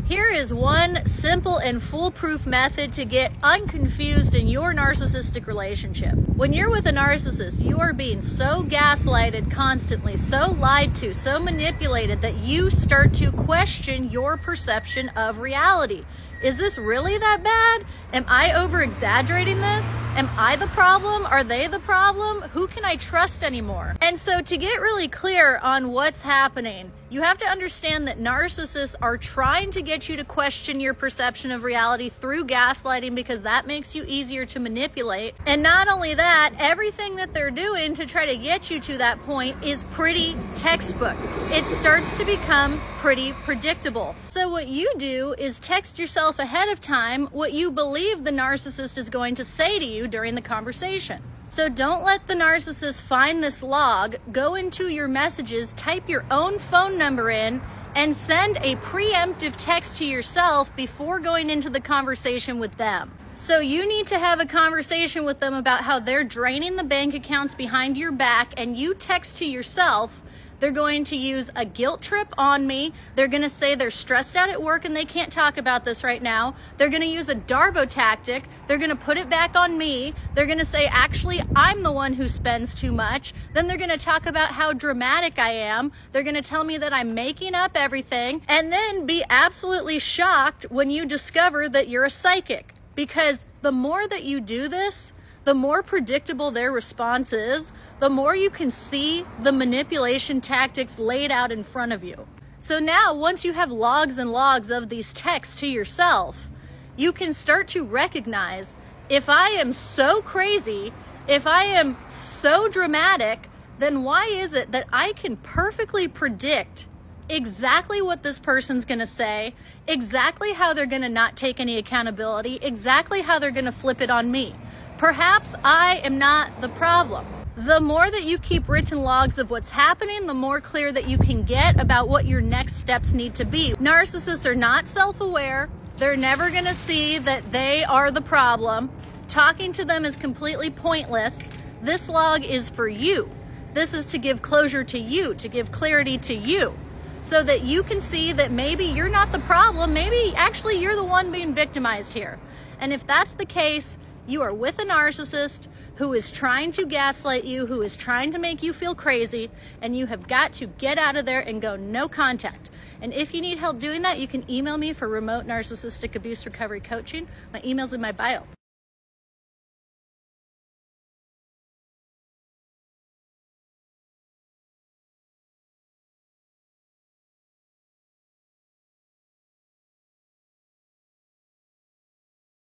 Here is one simple and foolproof method to get unconfused in your narcissistic relationship. When you're with a narcissist, you are being so gaslighted constantly, so lied to, so manipulated that you start to question your perception of reality. Is this really that bad? Am I over-exaggerating this? Am I the problem? Are they the problem? Who can I trust anymore? And so to get really clear on what's happening, you have to understand that narcissists are trying to get you to question your perception of reality through gaslighting because that makes you easier to manipulate. And not only that, everything that they're doing to try to get you to that point is pretty textbook. It starts to become pretty predictable. So what you do is text yourself ahead of time what you believe the narcissist is going to say to you during the conversation. So don't let the narcissist find this log, go into your messages, type your own phone number in, and send a preemptive text to yourself before going into the conversation with them. So you need to have a conversation with them about how they're draining the bank accounts behind your back, and you text to yourself, they're going to use a guilt trip on me. They're going to say they're stressed out at work and they can't talk about this right now. They're going to use a Darbo tactic. They're going to put it back on me. They're going to say, actually, I'm the one who spends too much. Then they're going to talk about how dramatic I am. They're going to tell me that I'm making up everything, and then be absolutely shocked when you discover that you're a psychic. Because the more that you do this, the more predictable their response is, the more you can see the manipulation tactics laid out in front of you. So now, once you have logs and logs of these texts to yourself, you can start to recognize, if I am so crazy, if I am so dramatic, then why is it that I can perfectly predict exactly what this person's going to say, exactly how they're going to not take any accountability, exactly how they're going to flip it on me? Perhaps I am not the problem. The more that you keep written logs of what's happening, the more clear that you can get about what your next steps need to be. Narcissists are not self-aware. They're never going to see that they are the problem. Talking to them is completely pointless. This log is for you. This is to give closure to you, to give clarity to you, so that you can see that maybe you're not the problem. Maybe actually you're the one being victimized here. And if that's the case, you are with a narcissist who is trying to gaslight you, who is trying to make you feel crazy, and you have got to get out of there and go no contact. And if you need help doing that, you can email me for remote narcissistic abuse recovery coaching. My email's in my bio.